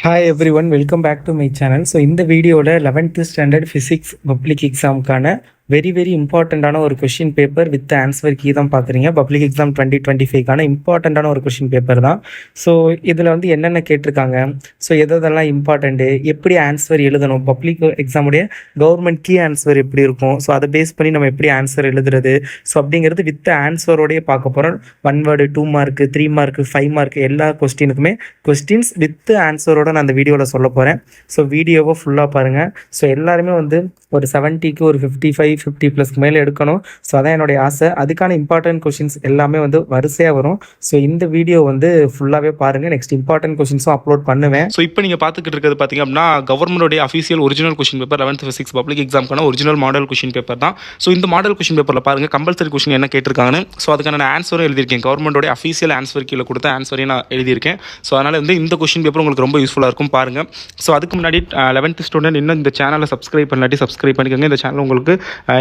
Hi everyone, welcome back to my channel. So இந்த வீடியோவில் 11th standard physics public எக்ஸாமுக்கான very இம்பார்ட்டண்ட்டான ஒரு question paper with answer key தான் பார்க்குறீங்க. பப்ளிக் எக்ஸாம் 2025க்கான இம்பார்ட்டண்ட்டான ஒரு கொஷின் பேப்பர் தான். ஸோ இதில் வந்து என்னென்ன கேட்டிருக்காங்க, ஸோ எதெல்லாம் இம்பார்ட்டண்ட்டு, எப்படி ஆன்சர் எழுதணும், பப்ளிக் எக்ஸாமுடைய கவர்மெண்ட் கீ ஆன்சர் எப்படி இருக்கும், ஸோ அதை பேஸ் பண்ணி நம்ம எப்படி ஆன்சர் எழுதுறது, ஸோ அப்படிங்கிறது வித் ஆன்சரோடையே பார்க்க போகிறோம். 1 வேர்டு, 2 மார்க்கு, 3 மார்க்கு, 5 மார்க்கு எல்லா கொஸ்டினுக்குமே கொஸ்டின்ஸ் வித் ஆன்சரோட நான் அந்த வீடியோவில் சொல்ல போகிறேன். ஸோ வீடியோவை ஃபுல்லாக பாருங்கள். ஸோ எல்லாருமே வந்து ஒரு 70க்கு ஒரு 50+ மேலே எடுக்கணும். ஸோ அதான் என்னுடைய ஆசை. அதுக்கான இம்பார்ட்டன்ட் கொஷின்ஸ் எல்லாமே வந்து வரிசையாக வரும். ஸோ இந்த வீடியோ வந்து ஃபுல்லாகவே பாருங்கள். நெக்ஸ்ட் இம்பார்ட்டன்ட் கொஷின்ஸும் அப்லோட் பண்ணுவேன். ஸோ இப்போ நீங்கள் பார்த்துக்கிட்டு இருக்கிறது பார்த்தீங்க அப்படின்னா கவர்மெண்டோடைய official original question paper 11th physics public எக்ஸாமுக்கான ஒரிஜினல் மாடல் கொஷின் பேப்பர் தான். ஸோ இந்த மாடல் கொஷின் பேப்பரில் பாருங்கள் கம்பல்சரி கொஷின் என்ன கேட்டிருக்காங்கன்னு. ஸோ அதுக்கான நான் ஆன்சரும் எழுதியிருக்கேன். கவர்மெண்டோடைய அஃபீஷியல் ஆன்சர் கீழே கொடுத்த ஆன்சரையும் நான் எழுதியிருக்கேன். ஸோ அதனால் வந்து இந்த கொஷின் பேப்பர் உங்களுக்கு ரொம்ப யூஸ்ஃபுல்லாக இருக்கும், பாருங்கள். ஸோ அதுக்கு முன்னாடி 11th ஸ்டூடெண்ட் இன்னும் இந்த சேனலை சப்ஸ்கிரைப் பண்ணாட்டி சப்ஸ்கிரைப் பண்ணிக்கோங்க. இந்த சேனல் உங்களுக்கு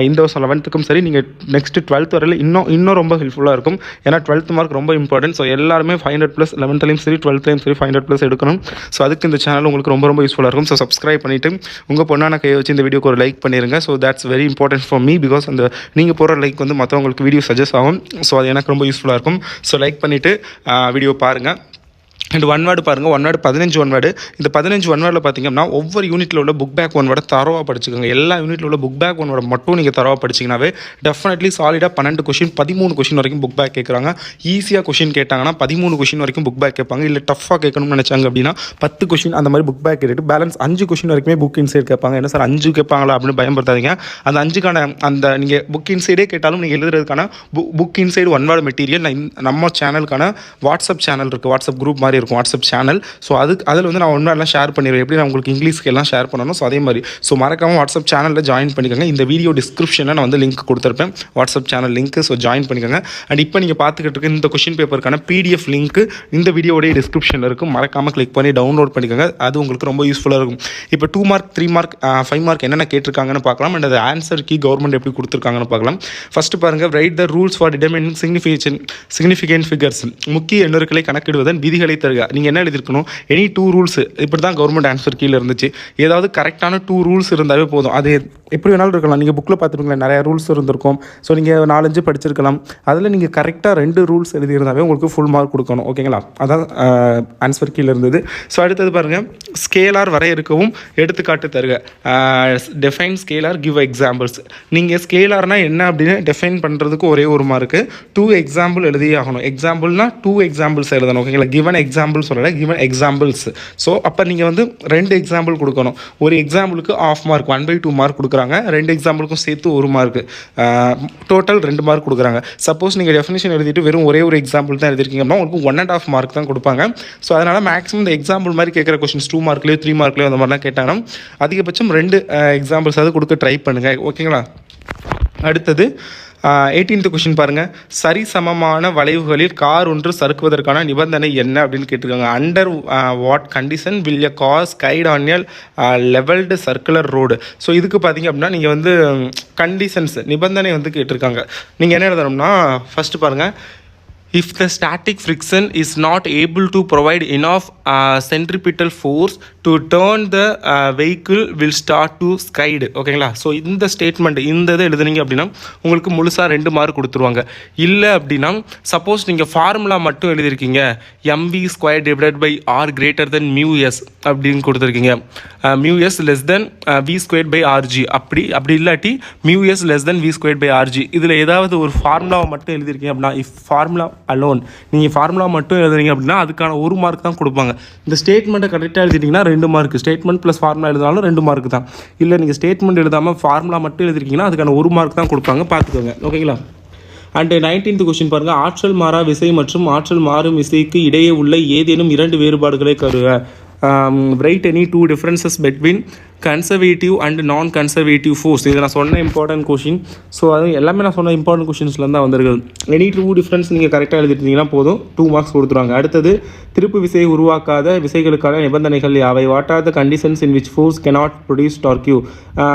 இந்த வருஷம் 11th சரி, நீங்கள் நெக்ஸ்ட் 12th வரையில் இன்னும் ரொம்ப ஹெல்ப்ஃபுல்லாக இருக்கும். ஏன்னா 12th மார்க் ரொம்ப இம்பார்ட்டன்ட். ஸோ எல்லாருமே 500+, 11th சரி 12th சரி 500+ எடுக்கணும். ஸோ அதுக்கு இந்த சேனல் உங்களுக்கு ரொம்ப யூஸ்ஃபுல்லாக இருக்கும். ஸோ சப்ஸ்கிரைப் பண்ணிவிட்டு உங்கள் பொண்ணான கையை வச்சு இந்த வீடியோக்கு ஒரு லைக் பண்ணிடுங்க. So that's very important for me, because அந்த நீங்கள் போகிற லைக் வந்து மற்றவங்களுக்கு வீடியோ சஜஸ்ட் ஆகும். ஸோ அது எனக்கு ரொம்ப யூஸ்ஃபுல்லாக இருக்கும். ஸோ லைக் பண்ணிவிட்டு வீடியோ பாருங்கள். அண்ட் 1 வேர்டு பாருங்கள். 1 வேர்டு 15 1 வேர்டு. இந்த 15 1 வேர்டில் பார்த்திங்கன்னா ஒவ்வொரு யூனிட்டில் உள்ள புக் பேக் 1 வேர்டை தரவாக படிச்சுக்கோங்க. எல்லா யூனிட்டில் உள்ள புக் பேக் 1 வேர்டை மட்டும் நீங்கள் தரவாக படிச்சிங்கனாவே டெஃபினெட்லி சாலிடாக 12 கொஷின் 13 கொஷின் வரைக்கும் புக் பேக் கேட்குறாங்க. ஈஸியாக கொஷின் கேட்டாங்கன்னா 13 கொஷின் வரைக்கும் புக் பேக் கேட்பாங்க. இல்லை டஃப்பாக கேட்கணும்னு நினச்சாங்க அப்படின்னா 10 கொஷின் அந்த மாதிரி புக் பேக் கேட்டுட்டு பேலன்ஸ் 5 கொஷின் வரைக்குமே புக் இன்சைட் கேட்பாங்க. என்ன சார் 5 கேட்பாங்களா அப்படின்னு பயன்படுத்தாதீங்க. அந்த 5க்கான அந்த நீங்கள் புக் இன்சைடே கேட்டாலும் நீங்கள் எழுதுறதுக்கான புக் இன்சைடு 1 வேர்டு மெட்டீரியல் நம்ம சேனலுக்கான வாட்ஸ்அப் சேனல் இருக்குது. வாட்ஸ்அப் குரூப் மாதிரி இருக்கும் வாட்ஸ்அப் சேனல். ஸோ அதில் வந்து நான் ஒன்றெல்லாம் ஷேர் பண்ணிடுவேன். எப்படி நான் உங்களுக்கு இங்கிலீஷ்க்கு எல்லாம் ஷேர் பண்ணணும். ஸோ அதே மாதிரி ஸோ மறக்காமல் வாட்ஸ்அப் சேனலில் ஜாயின் பண்ணிக்கோங்க. இந்த வீடியோ டிஸ்கிரிப்ஷனில் நான் வந்து லிங்க் கொடுத்துருப்பேன், WhatsApp channel link. So join பண்ணிக்கோங்க. அண்ட் இப்போ நீங்கள் பார்த்துக்கிட்டு இருக்க இந்த கொஷின் பேப்பருக்கான PDF லிங்க்கு இந்த வீடியோடைய டிஸ்கிரிப்ஷனில் இருக்கும். மறக்காமல் கிளிக் பண்ணி டவுன்லோட் பண்ணிக்கோங்க. அது உங்களுக்கு ரொம்ப யூஸ்ஃபுல்லாக இருக்கும். இப்போ 2 மார்க், 3 மார்க், 5 மார்க் என்னென்ன கேட்டிருக்காங்கன்னு பார்க்கலாம். அண்ட் அது ஆன்சர் கீ கவர்மெண்ட் எப்படி கொடுத்துருக்காங்கன்னு பார்க்கலாம். ஃபஸ்ட்டு பாருங்கள், right the rules for determining significant figures. முக்கிய எண்ணுக்களை கணக்கிடுவதன் விதிகளை தருக. நீங்கள் என்ன எழுதிருக்கணும், எனி 2 ரூல்ஸ். இப்படி தான் கவர்மெண்ட் ஆன்சர் கீழே இருந்துச்சு. ஏதாவது கரெக்டான 2 ரூல்ஸ் இருந்தாவே போதும். அது எப்படி வேணாலும் இருக்கலாம். நீங்கள் புக்கில் பார்த்துருக்கீங்களா, நிறையா ரூல்ஸ் இருந்திருக்கும். ஸோ நீங்கள் 4-5 படிச்சிருக்கலாம். அதில் நீங்கள் கரெக்டாக 2 ரூல்ஸ் எழுதியிருந்தாவே உங்களுக்கு ஃபுல் மார்க் கொடுக்கணும். ஓகேங்களா, அதான் ஆன்சர் கீழே இருந்தது. ஸோ அடுத்தது பாருங்கள், ஸ்கேலார் வரையறுக்கவும் எடுத்துக்காட்டு தருக. Define scalar, give examples. நீங்கள் ஸ்கேலார்னால் என்ன அப்படின்னு டெஃபைன் பண்ணுறதுக்கு ஒரே ஒரு மார்க்கு. 2 எக்ஸாம்பிள் எழுதியே ஆகணும். எக்ஸாம்பிள்னா 2 எக்ஸாம்பிள்ஸ் எழுதணும். ஓகேங்களா, கிவன் எக்ஸாம்பிள் சொல்லலை, கிவன் எக்ஸாம்பிள்ஸ். ஸோ அப்போ நீங்கள் வந்து 2 எக்ஸாம்பிள் கொடுக்கணும். ஒரு எக்ஸாம்பிளுக்கு 1/2 மார்க், 1/2 மார்க் கொடுக்குறாங்க. 2 எக்ஸாம்பிளுக்கும் சேர்த்து 1 மார்க்கு, டோட்டல் 2 மார்க் கொடுக்குறாங்க. சப்போஸ் நீங்கள் டெஃபினிஷன் எழுதிட்டு வெறும் ஒரே ஒரு எக்ஸாம்பிள் தான் எழுதிருக்கீங்க அப்படின்னா உங்களுக்கு 1.5 மார்க் தான் கொடுப்பாங்க. ஸோ அதனால் மேக்ஸிமம் இந்த எக்ஸாம்பிள் மாதிரி கேட்குற கொஸ்டின்ஸ் 2 மார்க்லேயோ 3 மார்க்லேயோ அந்த மாதிரிலாம் கேட்டாங்கன்னா அதிகபட்சம் 2 எக்ஸாம்பிள்ஸ் அது கொடுக்க ட்ரை பண்ணுங்கள். ஓகேங்களா. அடுத்தது 18th கொஷின் பாருங்கள், சரிசமமான வளைவுகளில் கார் ஒன்று சறுக்குவதற்கான நிபந்தனை என்ன அப்படின்னு கேட்டிருக்காங்க. Under what condition will a car skid on a levelled circular road. So இதுக்கு பார்த்தீங்க அப்படின்னா நீங்கள் வந்து கண்டிஷன்ஸ், நிபந்தனை வந்து கேட்டிருக்காங்க. நீங்கள் என்ன எழுதணும்னா ஃபஸ்ட்டு பாருங்கள், if the static friction is not able to provide enough centripetal force to turn the vehicle will start to skid. ஓகேங்களா. ஸோ இந்த ஸ்டேட்மெண்ட் இந்த இதை எழுதுனீங்க அப்படின்னா உங்களுக்கு முழுசாக 2 மார்க் கொடுத்துருவாங்க. இல்லை அப்படின்னா சப்போஸ் நீங்கள் ஃபார்முலா மட்டும் எழுதியிருக்கீங்க, mv² divided by r greater than μs அப்படின்னு கொடுத்துருக்கீங்க, μs less than v² by rg. அப்படி இல்லாட்டி μs less than v² by rg. இதில் ஏதாவது ஒரு ஃபார்முலாவை மட்டும் எழுதியிருக்கீங்க அப்படின்னா, இஃப் ஃபார்முலா அலோன், நீங்கள் ஃபார்முலா மட்டும் எழுதுறீங்க அப்படின்னா அதுக்கான 1 மார்க் தான் கொடுப்பாங்க. இந்த ஸ்டேட்மெண்ட்டை கரெக்டாக எழுதிட்டிங்கன்னா 2 மார்க், ஸ்டேட்மெண்ட் ப்ளஸ் ஃபார்முலா எழுதினாலும் 2 மார்க் தான். இல்லை நீங்கள் ஸ்டேட்மெண்ட் எழுதாமல் ஃபார்முலா மட்டும் எழுதிருக்கீங்கன்னா அதுக்கான 1 மார்க் தான் கொடுப்பாங்க, பார்த்துக்கோங்க. ஓகேங்களா. அண்ட் 19th கொஸ்டின் பாருங்கள், ஆற்றல் மாறா விசை மற்றும் ஆற்றல் மாறும் விசைக்கு இடையே உள்ள ஏதேனும் 2 வேறுபாடுகளை கருவ. Right any 2 differences between conservative and non conservative force. இது நான் சொன்ன இம்பார்ட்டன்ட் கொஷின். ஸோ அது எல்லாமே நான் சொன்ன இம்பார்ட்டன்ட் கொஷின்ஸ்லேருந்து தான் வந்திருக்குது. எனி டூ டிஃப்ரென்ஸ் நீங்கள் கரெக்டாக எழுதிட்டீங்கன்னா போதும், 2 மார்க்ஸ் கொடுத்துருவாங்க. அடுத்தது திருப்பு விசையை உருவாக்காத விசைகளுக்கான நிபந்தனைகள் யாவை? What are the conditions in which force cannot produce torque?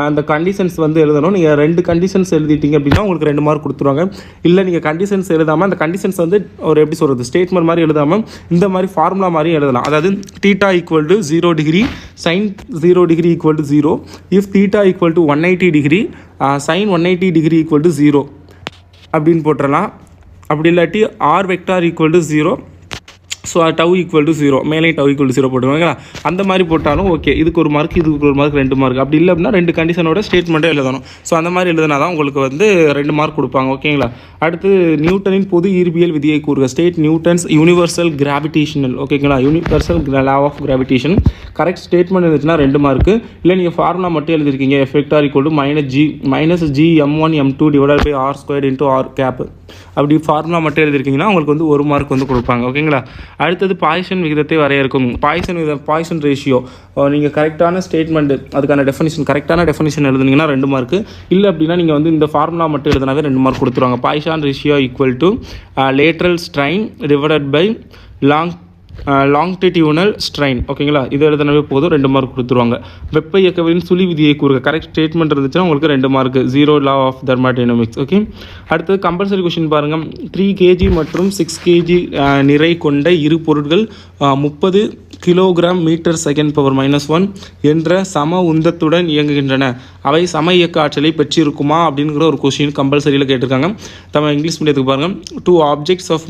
அந்த கண்டிஷன்ஸ் வந்து எழுதணும். நீங்கள் 2 கண்டிஷன்ஸ் எழுதிட்டீங்க அப்படின்னா உங்களுக்கு 2 மார்க் கொடுத்துருவாங்க. இல்லை நீங்கள் கண்டிஷன்ஸ் எழுதாமல் அந்த கண்டிஷன்ஸ் வந்து ஒரு எப்படி சொல்கிறது ஸ்டேட்மெண்ட் மாதிரி எழுதாமல் இந்த மாதிரி ஃபார்முலா மாதிரி எழுதலாம். அதாவது θ = 0 degree, sin 0 degree = 0, if θ = 180 degree, sin 180 degree = 0 அப்படின்னு போட்டுடலாம். அப்படி இல்லாட்டி ஆர் வெக்டார் = 0, ஸோ டவு = 0, மேலே டவு = 0 போட்டுருவாங்களா? அந்த மாதிரி போட்டாலும் ஓகே. இதுக்கு ஒரு மார்க், இதுக்கு ஒரு மார்க், 2 மார்க். அப்படி இல்லை அப்படின்னா 2 கண்டிஷனோட ஸ்டேட்மெண்ட்டே எழுதணும். ஸோ அந்த மாதிரி எழுதுனா தான் உங்களுக்கு வந்து 2 மார்க் கொடுப்பாங்க. ஓகேங்களா? அடுத்து நியூட்டனின் பொது ஈர்ப்பியல் விதியை கூறுக. State Newton's universal gravitational. ஓகேங்களா? Universal law of gravitation. Correct statement இருந்துச்சுன்னா 2 மார்க்கு. இல்லை நீங்கள் ஃபார்முலா மட்டும் எழுதிருக்கீங்க, F vector = -g m1 m2 / r² × r cap, அப்படி ஃபார்முலா மட்டும் எழுதிருக்கீங்கன்னா உங்களுக்கு வந்து 1 மார்க் வந்து கொடுப்பாங்க. ஓகேங்களா? அடுத்தது பாய்சன் விகிதத்தை வரையறுக்கும். பாய்சன் ரேஷியோ நீங்கள் கரெக்டான ஸ்டேட்மெண்ட், அதுக்கான கரெக்டான டெஃபினிஷன் எழுதுனீங்கன்னா 2 மார்க்கு. இல்லை அப்படின்னா நீங்கள் வந்து இந்த ஃபார்முலா மட்டும் எழுதினாவே 2 மார்க் கொடுத்துருவாங்க. Poisson ratio = lateral strain divided by longitudinal strain. ஓகேங்களா? இது எழுதினாவே போதும், 2 மார்க் கொடுத்துருவாங்க. வெப்ப இயக்கவியலின் சுழி விதியை கூறுக. கரெக்ட் ஸ்டேட்மெண்ட் இருந்துச்சுன்னா உங்களுக்கு 2 மார்க். 0 லா ஆஃப் தெர்மோடைனமிக்ஸ். ஓகே. அடுத்தது கம்பல்சரி கொஷின் பாருங்கள். 3 kg மற்றும் 6 kg நிறை கொண்ட இரு பொருட்கள் 30 கிலோகிராம் மீட்டர் செகண்ட் பவர் -1 என்ற சம உந்தத்துடன் இயங்குகின்றன. அவை சம இயக்க ஆற்றலை பெற்றிருக்குமா அப்படிங்கிற ஒரு கொஷின் கம்பல்சரியில் கேட்டிருக்காங்க. இங்கிலீஷ் மீடியத்துக்கு பாருங்கள். 2 objects of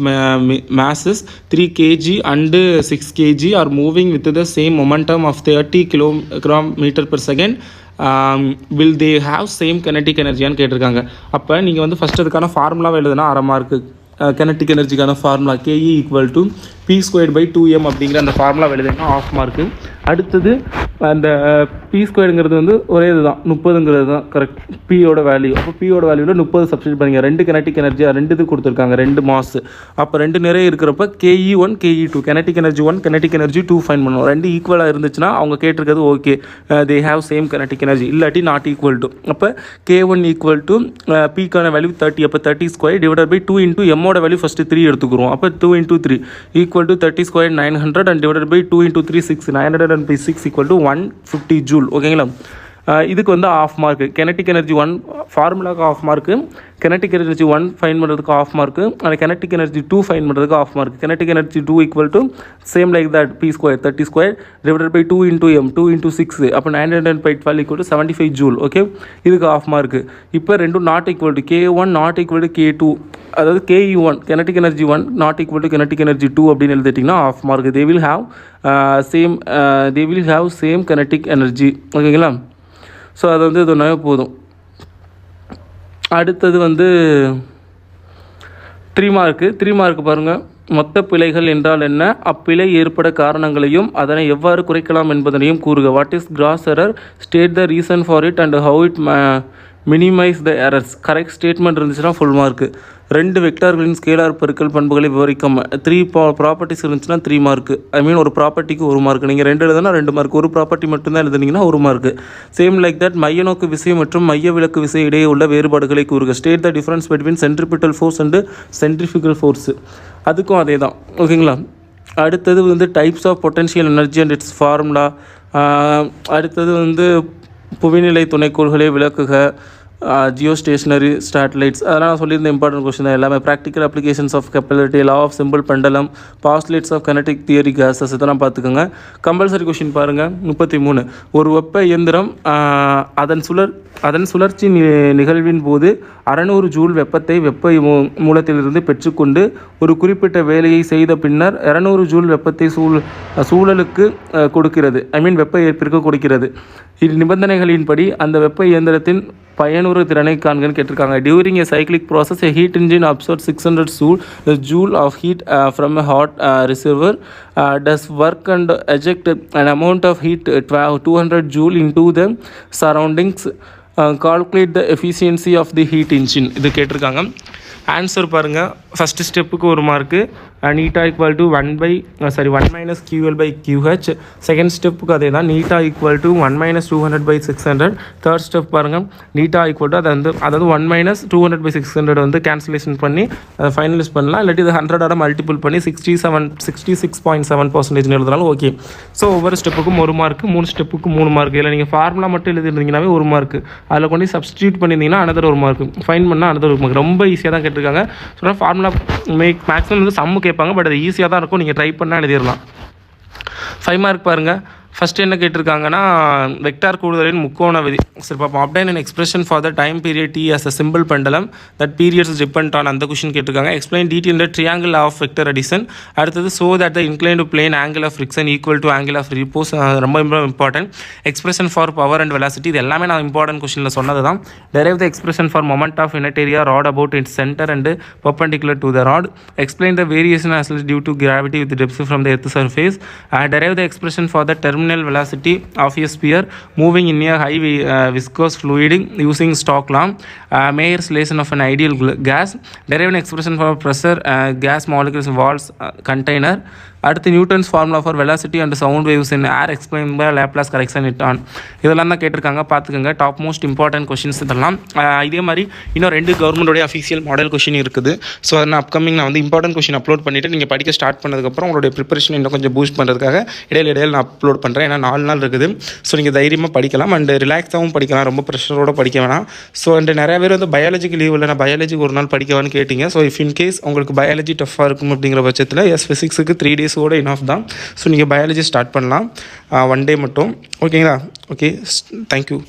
masses 3 kg and 6 kg are moving with the same momentum of 30 kilogram meter per second. Will they have same kinetic energy ன்னு கேட்டிருக்காங்க. அப்போ நீங்கள் வந்து ஃபஸ்ட் அதுக்கான ஃபார்முலாவை எழுதுனா 1/2 மார்க்கு. kinetic எனர்ஜிக்கான ஃபார்முலா KE = P²/2m அப்படிங்கிற அந்த ஃபார்முலா எழுதுனா 1/2 மார்க்கு. அடுத்தது அந்த P² வந்து ஒரே இதுதான், 30ங்கிறது தான் கரெக்ட் பியோட வேல்யூ. அப்போ பியோட வேல்யூவில் 30 சப்ஸ்டிட் பண்ணிங்க. 2 கினெட்டிக் எனர்ஜி, 2 இது கொடுத்துருக்காங்க, 2 மாஸ். அப்போ 2 நிறைய இருக்கிறப்ப KE1 KE2, kinetic energy 1 kinetic energy 2 find பண்ணுவோம். 2 ஈக்குவலாக இருந்துச்சுன்னா அவங்க கேட்டிருக்கிறது okay, they have same kinetic energy. இல்லாட்டி நாட் ஈக்குவல் டு. அப்போ K1 = Pக்கான வேல்யூ 30. அப்போ 30² டிவைடட் பை 2 × எம்மோட வேல்யூ ஃபஸ்ட்டு 3 எடுத்துக்கிறோம். அப்போ 2 × 3 = 30² 900 and divided by 2 × 3 6 906 = 150 ஜூல். ஓகேங்களா? இதுக்கு வந்து 1/2 மார்க்கு. கினெட்டிக் எனர்ஜி 1 ஃபார்முலாவுக்கு 1/2 மார்க்கு, கினெட்டிக் எனர்ஜி 1 ஃபைன் பண்ணுறதுக்கு 1/2 மார்க்கு, அந்த கினெட்டிக் எனர்ஜி 2 ஃபைன் பண்ணுறதுக்கு 1/2 mark. Kinetic energy 2 = same like that P² 30² divided by 2 × m 2 × 6, அப்போ 912 = 75 ஜூல். ஓகே, இதுக்கு 1/2 மார்க்கு. இப்போ ரெண்டும் not equal to K1 not equal to K2, அதாவது KE1 kinetic energy 1 not equal to kinetic energy 2 அப்படின்னு எழுதிட்டிங்கன்னா 1/2 mark. They will have same kinetic energy. ஓகேங்களா? So அது வந்து இது ஒன்றாவே போதும். அடுத்தது வந்து 3 மார்க்கு. 3 மார்க்கு பாருங்கள். மொத்த பிழைகள் என்றால் என்ன, அப்பிழை ஏற்பட காரணங்களையும் அதனை எவ்வாறு குறைக்கலாம் என்பதனையும் கூறுக. What is gross error, state the reason for it and how it minimise the errors. Correct statement இருந்துச்சுன்னா ஃபுல் மார்க்கு. 2 வெக்டார்களின் ஸ்கேலார் பெருக்கல் பண்புகளை விவரிக்கும். 3 ப்ராப்பர்ட்டிஸ் இருந்துச்சுன்னா 3 மார்க்கு. ஒரு ப்ராப்பர்ட்டிக்கு 1 மார்க். நீங்கள் 2 எழுதுனா 2 மார்க். ஒரு ப்ராப்பர்ட்டி மட்டும்தான் எழுதுனீங்கன்னா 1 மார்க்கு. சேம் லைக் தட் மைய நோக்கு விசை மற்றும் மைய விலக்கு விசை இடையே உள்ள வேறுபாடுகளை கூறுக. State the difference between centripetal force and centrifugal force. அதுக்கும் அதே தான். ஓகேங்களா? அடுத்தது வந்து types of potential energy and its formula. அடுத்தது வந்து புவிநிலை துணைக்கோள்களை விளக்குக. ஜியோ ஸ்டேஷனரி சேட்டலைட்ஸ், அதெல்லாம் நான் சொல்லியிருந்த இம்பார்ட்டன்ட் கொஸ்டின் தான் எல்லாமே. Practical applications of capillarity, law of simple pendulum, postulates of kinetic theory gases, இதெல்லாம் பார்த்துக்கோங்க. கம்பல்சரி கொஸ்டின் பாருங்கள். 33. ஒரு வெப்ப இயந்திரம் அதன் சுழற்சி நிகழ்வின் போது 600 ஜூல் வெப்பத்தை வெப்ப மூலத்திலிருந்து பெற்றுக்கொண்டு ஒரு குறிப்பிட்ட வேலையை செய்த பின்னர் 200 ஜூல் வெப்பத்தை சூழலுக்கு கொடுக்கிறது. வெப்ப ஏற்பிற்கு கொடுக்கிறது. நிபந்தனைகளின்படி அந்த வெப்ப இயந்திரத்தின் பயனுறு திறனை காண்கன்னு கேட்டிருக்காங்க. During a cyclic process a heat engine absorbs 600 joule of heat from a hot reservoir does work and eject an amount of heat 200 joule into the surroundings. Calculate the efficiency of the heat engine. இது கேட்டிருக்காங்க. Answer பாருங்கள். First ஸ்டெப்புக்கு 1 mark, eta equal to 1 minus QL by QH. Second ஸ்டெப்புக்கு அதே தான், eta equal to 1 minus 200/600. Third step பாருங்கள், eta equal to அதாவது 1 minus 200/600 வந்து கேன்சலேஷன் பண்ணி அதை ஃபைனலைஸ் பண்ணலாம். இல்லாட்டி இது 100 மல்டிபிள் பண்ணி 66.7% எழுதுனாலும் ஓகே. ஸோ ஒவ்வொரு ஸ்டெப்புக்கும் 1 மார்க்கு, 3 ஸ்டெப்புக்கு 3 மார்க். இல்லை நீங்கள் ஃபார்முலா மட்டும் எழுதிருந்தீங்கன்னாவே 1 மார்க்கு, அதில் கொண்டு சப்ஸ்டியூட் பண்ணியிருந்தீங்கன்னா அனதர் 1 மார்க்கு, ஃபைன் பண்ணால் அனதர் 1 மார்க். ரொம்ப ஈஸியாக தான் கேட்டிருக்காங்க. ஸோ ஃபார்முலா மேக்ஸிமம் வந்து சம்மு கேட்பாங்க, பட் அது ஈஸியாக தான் இருக்கும், நீங்கள் ட்ரை பண்ணால் எழுதிடலாம். 5 மார்க் பாருங்கள். ஃபஸ்ட்டு என்ன கேட்டிருக்காங்கன்னா வெக்டார் கூடுதலின் முக்கோண விதி. சரி பார்ப்போம். Obtained an expression for the time period T as a simple pendulum that periods depend on அந்த கொஷின் கேட்டிருக்காங்க. Explain detail the triangle of vector addition. அடுத்தது so that the inclined plane angle of friction equal to angle of repose. ரொம்ப important. Expression for power and velocity, இது எல்லாமே நான் important கொஷனில் சொன்னது தான். Derive the expression for moment of unit area rod about its centre and perpendicular to the rod. Explain the variation as due to gravity with depth from the earth surface. Derive the expression for the terminal velocity of a sphere moving in a high viscous fluid using Stokes law. Mayer's relation of an ideal gas. Derive an expression for pressure gas molecules walls container. அடுத்து Newton's formula for velocity and sound waves in air explain by Laplace correction it on. இதெல்லாம் தான் கேட்டிருக்காங்க, பார்த்துக்கோங்க. Top most important questions இதெல்லாம். இதே மாதிரி இன்னும் 2 கவர்மெண்டோடைய official model question இருக்குது. ஸோ அதை நான் அப்கமிங் வந்து இம்பார்ட்டன்ட் கொஷின் அப்லோட் பண்ணிவிட்டு நீங்கள் படிக்க ஸ்டார்ட் பண்ணதுக்கப்புறம் உங்களுடைய ப்ரிப்பரேஷன் இன்னும் கொஞ்சம் பூஸ்ட் பண்ணுறதுக்காக இடையில நான் அப்லோட் பண்ணுறேன். ஏன்னா 4 நாள் இருக்குது. ஸோ நீங்கள் தைரியமாக படிக்கலாம் அண்ட் ரிலாக்ஸாகவும் படிக்கலாம், ரொம்ப ப்ரெஷரோடு படிக்க வேணாம். ஸோ அண்ட் நிறைய பேர் வந்து பயாலஜிக்கு லீவ் இல்லை, நான் பயாலஜிக்கு ஒரு நாள் படிக்கவான்னு கேட்டிங்க. ஸோ இஃப் இன் கேஸ் உங்களுக்கு பயாலஜி டஃப்பாக இருக்கும் அப்படிங்கிற பட்சத்தில் ஃபிசிக்ஸுக்கு 3 days இனஃப் தான். ஸோ நீங்கள் பயாலஜி ஸ்டார்ட் பண்ணலாம் 1 day மட்டும். ஓகேங்களா? Okay, thank you.